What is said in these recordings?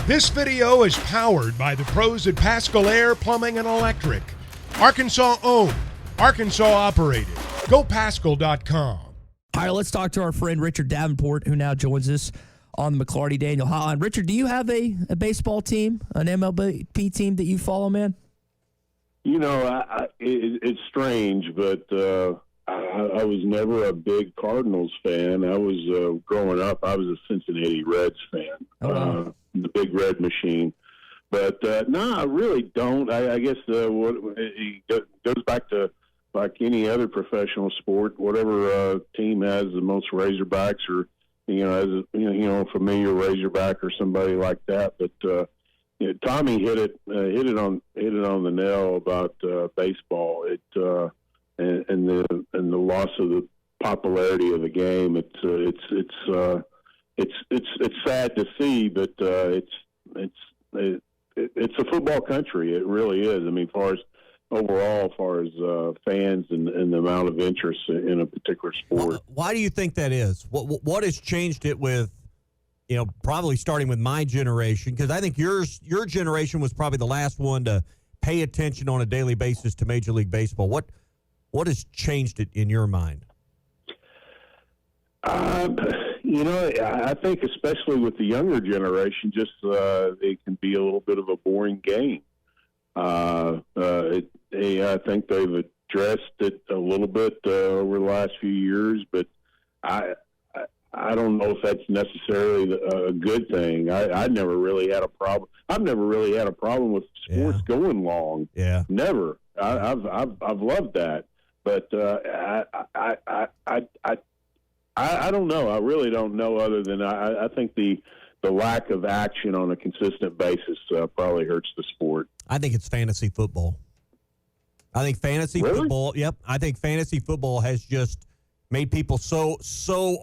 This video is powered by the pros at Pascal Air Plumbing and Electric. Arkansas owned, Arkansas operated. GoPascal.com. All right, let's talk to our friend Richard Davenport, who now joins us on the McLarty-Daniel hotline. Richard, do you have a baseball team, an MLB team that you follow, man? You know, it's strange, but I was never a big Cardinals fan. I was growing up, I was a Cincinnati Reds fan, the Big Red Machine. But no, I really don't. I guess it goes back to like any other professional sport. Whatever team has the most Razorbacks, or as a familiar Razorback or somebody like that. But Tommy hit it on the nail about baseball. And the loss of the popularity of the game. It's sad to see, but it's a football country. It really is. I mean, as far as fans and the amount of interest in a particular sport. Why do you think that is? What has changed it with? Probably starting with my generation, because I think your generation was probably the last one to pay attention on a daily basis to Major League Baseball. What has changed it in your mind? I think especially with the younger generation, just it can be a little bit of a boring game. I think they've addressed it a little bit over the last few years, but I don't know if that's necessarily a good thing. I never really had a problem. I've never really had a problem with sports going long. Yeah, never. I've loved that. But I don't know. I really don't know. Other than I think the lack of action on a consistent basis probably hurts the sport. I think it's fantasy football. I think fantasy football. Yep. I think fantasy football has just made people so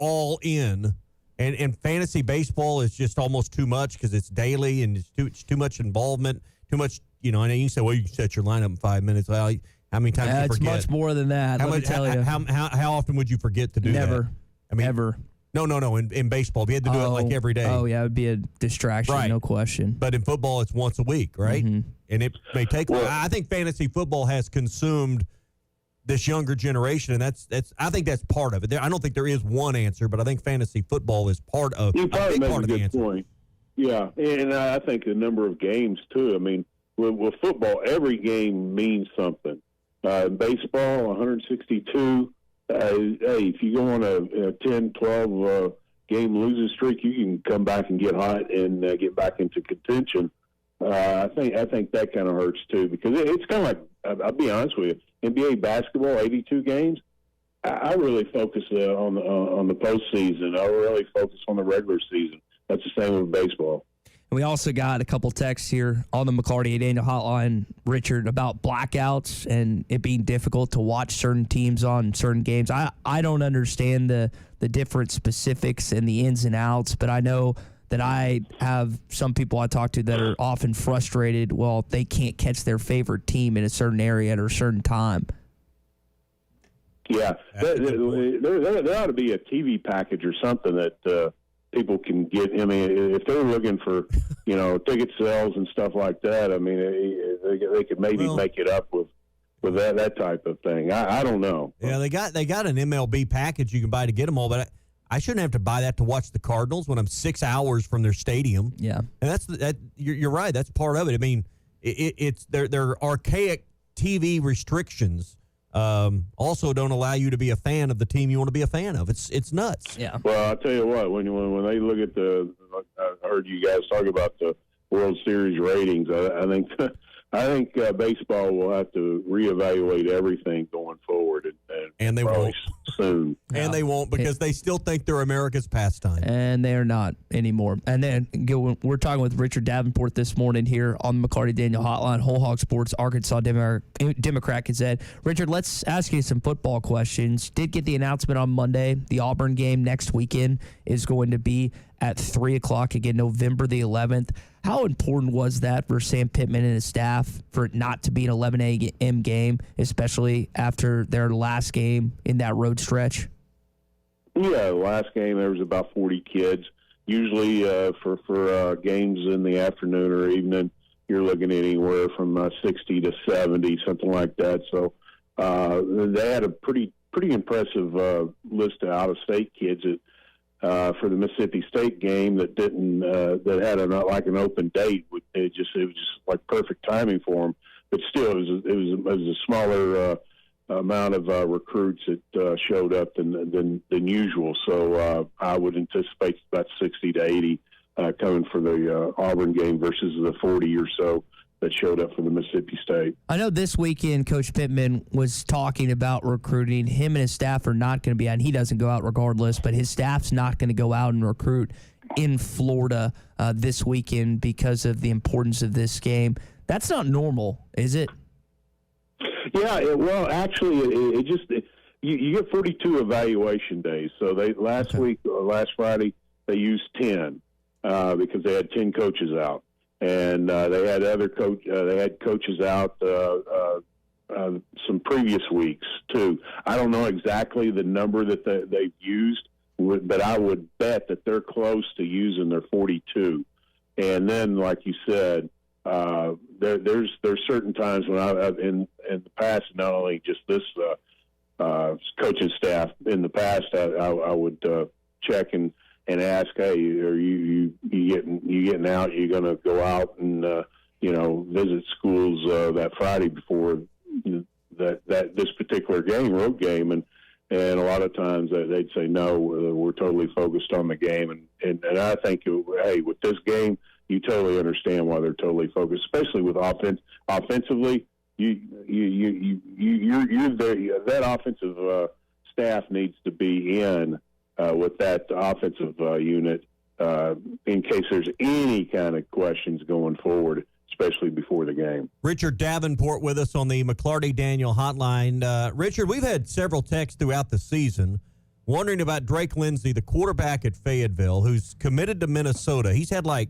all in, and fantasy baseball is just almost too much because it's daily and it's too much involvement, too much. I know you can say, well, you can set your lineup in 5 minutes. Well, how many times do you forget? It's much more than that. Let me tell you. How often would you forget to do that? Never. I mean, ever. No. In baseball, we had to do it like every day. Oh, yeah, it would be a distraction, no question. But in football, it's once a week, right? Mm-hmm. And it may take. I think fantasy football has consumed this younger generation, and that's. I think that's part of it. I don't think there is one answer, but I think fantasy football is part of. You probably make a good point. Yeah, and I think the number of games too. I mean, with football, every game means something. Baseball, 162. Hey, if you go on a 10, 12 game losing streak, you can come back and get hot and get back into contention. I think that kind of hurts too, because it's kind of like, I'll be honest with you, NBA basketball, 82 games. I really focus on the postseason. I really focus on the regular season. That's the same with baseball. We also got a couple texts here on the McLarty-Daniel hotline, Richard, about blackouts and it being difficult to watch certain teams on certain games. I don't understand the different specifics and the ins and outs, but I know that I have some people I talk to that are often frustrated. Well, they can't catch their favorite team in a certain area at a certain time. Yeah, there ought to be a TV package or something that people can get. I mean, if they're looking for, ticket sales and stuff like that, I mean, they could maybe make it up with that type of thing. I don't know. Yeah, they got an MLB package you can buy to get them all, but I shouldn't have to buy that to watch the Cardinals when I'm 6 hours from their stadium. Yeah, and you're right. That's part of it. I mean, it's their archaic TV restrictions. Also don't allow you to be a fan of the team you want to be a fan of. It's nuts. Yeah. Well, I'll tell you what, when they look at I heard you guys talk about the World Series ratings. I think baseball will have to reevaluate everything going forward, and they won't soon. And they won't, because they still think they're America's pastime, and they are not anymore. And then we're talking with Richard Davenport this morning here on the McLarty-Daniel hotline, Whole Hog Sports, Arkansas Democrat-Gazette. Richard, let's ask you some football questions. Did get the announcement on Monday. The Auburn game next weekend is going to be at 3 o'clock again, November the 11th. How important was that for Sam Pittman and his staff for it not to be an 11 a.m. game, especially after their last game in that road stretch? Yeah, the last game there was about 40 kids. usually for games in the afternoon or evening, you're looking at anywhere from 60 to 70, something like that. So they had a pretty impressive list of out-of-state kids for the Mississippi State game that didn't that had an open date. It was just like perfect timing for them. But still, it was a smaller amount of recruits that showed up than usual. So I would anticipate about 60 to 80 coming for the Auburn game versus the 40 or so that showed up for the Mississippi State. I know this weekend Coach Pittman was talking about recruiting. Him and his staff are not going to be out, and he doesn't go out regardless, but his staff's not going to go out and recruit in Florida this weekend because of the importance of this game. That's not normal, is it? Yeah, well, actually, you get 42 evaluation days. So last Friday, they used 10 because they had 10 coaches out. And they had coaches out some previous weeks too. I don't know exactly the number that they've used, but I would bet that they're close to using their 42. And then, like you said, there's certain times when in the past, not only just this coaching staff, in the past I would check and ask, hey, are you getting out? Are you going to go out and visit schools that Friday before this particular road game? And a lot of times they'd say no, we're totally focused on the game. And I think, hey, with this game, you totally understand why they're totally focused, especially with offensively. That offensive staff needs to be in with that offensive unit in case there's any kind of questions going forward, especially before the game. Richard Davenport with us on the McClarty-Daniel hotline. Richard, we've had several texts throughout the season wondering about Drake Lindsey, the quarterback at Fayetteville, who's committed to Minnesota. He's had like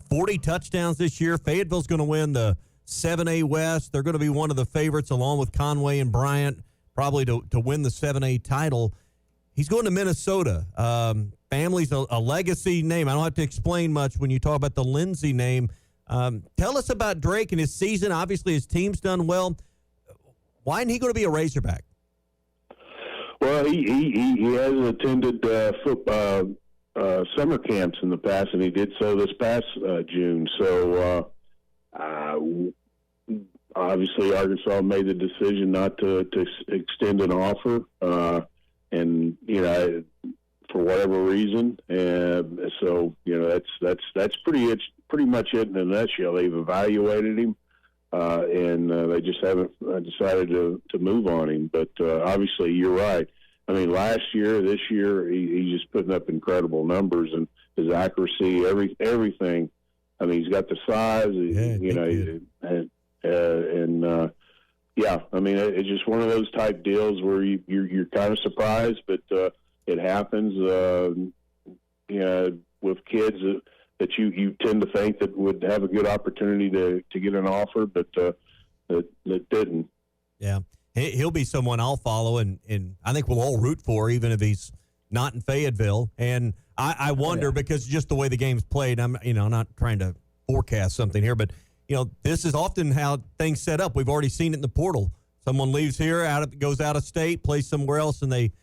40 touchdowns this year. Fayetteville's going to win the 7A West. They're going to be one of the favorites, along with Conway and Bryant, probably to win the 7A title. He's going to Minnesota. Family's a legacy name. I don't have to explain much when you talk about the Lindsay name. Tell us about Drake and his season. Obviously, his team's done well. Why isn't he going to be a Razorback? Well, he has attended summer camps in the past, and he did so this past June. So obviously, Arkansas made the decision not to extend an offer. And for whatever reason, so that's pretty much it in a nutshell. They've evaluated him, and they just haven't decided to move on him. But obviously, you're right. I mean, this year, he's just putting up incredible numbers, and his accuracy, everything. I mean, he's got the size, yeah, I mean, it's just one of those type deals where you're kind of surprised, but it happens. With kids that you tend to think that would have a good opportunity to get an offer, but that didn't. Yeah, he'll be someone I'll follow, and I think we'll all root for, even if he's not in Fayetteville. And I wonder, because just the way the game's played, I'm not trying to forecast something here, but this is often how things set up. We've already seen it in the portal. Someone leaves here, goes out of state, plays somewhere else, and they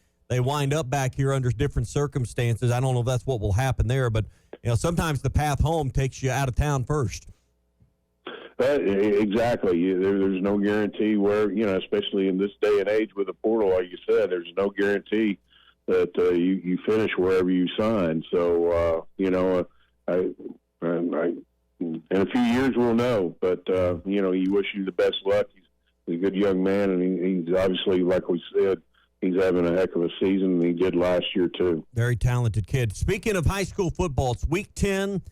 wind up back here under different circumstances. I don't know if that's what will happen there, but sometimes the path home takes you out of town first. Exactly. There's no guarantee where, especially in this day and age with the portal, like you said, there's no guarantee that you finish wherever you sign. So, in a few years we'll know, but you wish him the best luck. He's a good young man, and he's obviously, like we said, he's having a heck of a season, and he did last year too. Very talented kid. Speaking of high school football, it's week 10.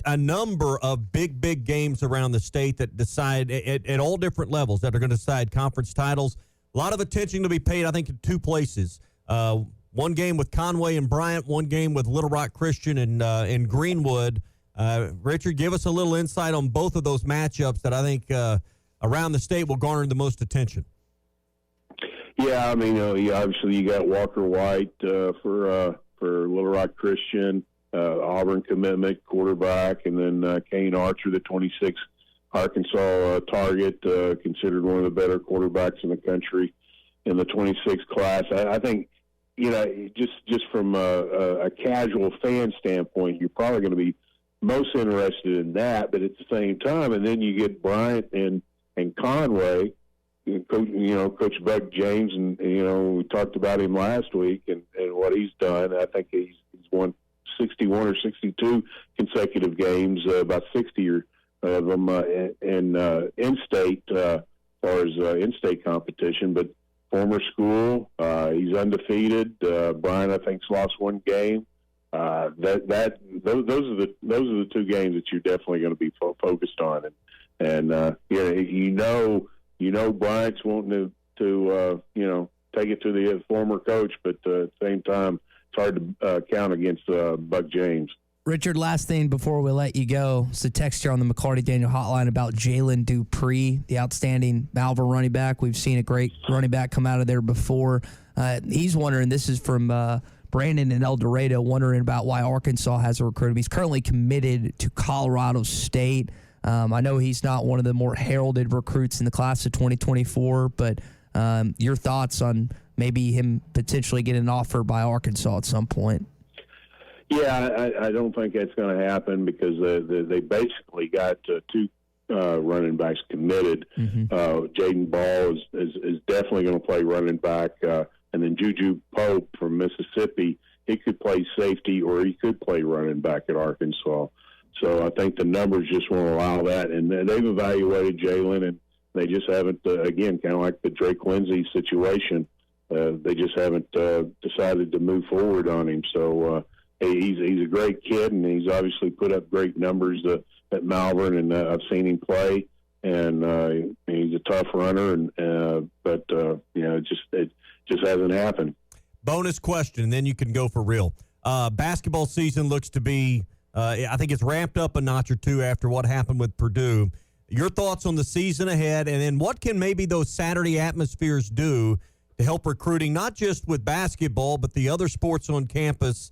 A number of big games around the state that decide at all different levels that are going to decide conference titles. A lot of attention to be paid, I think, in two places. One game with Conway and Bryant, one game with Little Rock Christian and Greenwood. Richard, give us a little insight on both of those matchups that I think around the state will garner the most attention. Yeah, I mean, obviously you got Walker White for Little Rock Christian. Auburn commitment quarterback, and then Kane Archer, the 26 Arkansas target, considered one of the better quarterbacks in the country in the 26 class. I think, just from a casual fan standpoint, you're probably going to be most interested in that. But at the same time, and then you get Bryant and Conway, Coach Buck James, and we talked about him last week and what he's done. I think he's won 61 or 62 consecutive games, about 60 of them in in-state, as far as in-state competition. But former school, he's undefeated. Brian, I think, lost one game. Those are the two games that you're definitely going to be focused on, and Bryant's wanting to take it to the former coach, but at the same time, it's hard to count against Buck James. Richard, last thing before we let you go, it's a text here on the McCarty-Daniel hotline about Jaylen Dupri, the outstanding Malvern running back. We've seen a great running back come out of there before. He's wondering, this is from Brandon in El Dorado, wondering about why Arkansas has a recruit. He's currently committed to Colorado State. I know he's not one of the more heralded recruits in the class of 2024, but your thoughts on maybe him potentially getting an offer by Arkansas at some point? Yeah, I don't think that's going to happen because they basically got two running backs committed. Mm-hmm. Jaden Ball is definitely going to play running back, and then Juju Pope from Mississippi, he could play safety or he could play running back at Arkansas. So I think the numbers just won't allow that. And they've evaluated Jaylen, and they just haven't, again, kind of like the Drake Lindsey situation, they just haven't decided to move forward on him. So he's a great kid, and he's obviously put up great numbers at Malvern, and I've seen him play. And he's a tough runner, but it just hasn't happened. Bonus question, and then you can go for real. Basketball season looks to be, I think it's ramped up a notch or two after what happened with Purdue. Your thoughts on the season ahead, and then what can maybe those Saturday atmospheres do to help recruiting, not just with basketball, but the other sports on campus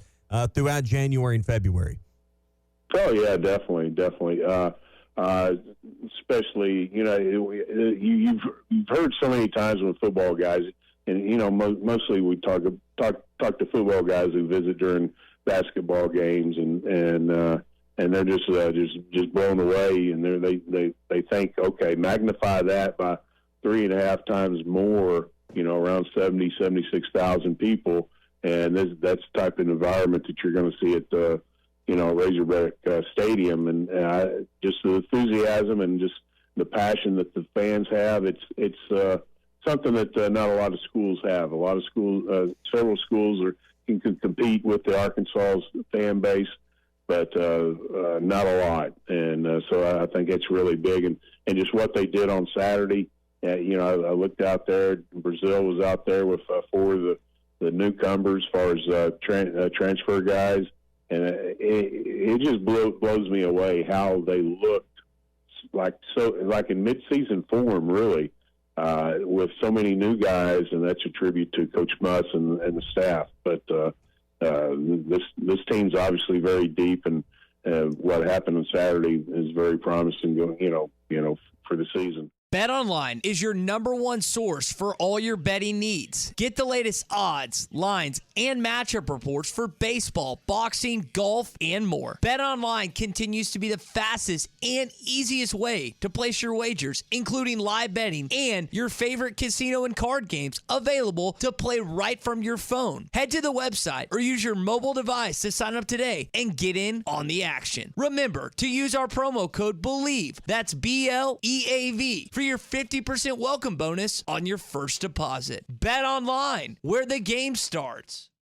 throughout January and February? Oh, yeah, definitely. Especially, you've heard so many times with football guys, and mostly we talk to football guys who visit during basketball games, and they're just blown away, and they think, okay, magnify that by 3.5 times more, around 76,000 people, and that's the type of environment that you're going to see at the Razorback Stadium, and just the enthusiasm and just the passion that the fans have. It's something that not a lot of schools have. A lot of schools, several schools can compete with the Arkansas fan base, but not a lot. And so I think it's really big. And just what they did on Saturday, I looked out there. Brazil was out there with 4 of the newcomers as far as transfer guys. And it just blows me away how they looked like in mid-season form, really, with so many new guys, and that's a tribute to Coach Muss and the staff. But this team's obviously very deep, and what happened on Saturday is very promising, for the season. BetOnline is your #1 source for all your betting needs. Get the latest odds, lines, and matchup reports for baseball, boxing, golf, and more. BetOnline continues to be the fastest and easiest way to place your wagers, including live betting and your favorite casino and card games available to play right from your phone. Head to the website or use your mobile device to sign up today and get in on the action. Remember to use our promo code BELIEVE, that's BLEAV, for your 50% welcome bonus on your first deposit. Bet online, where the game starts.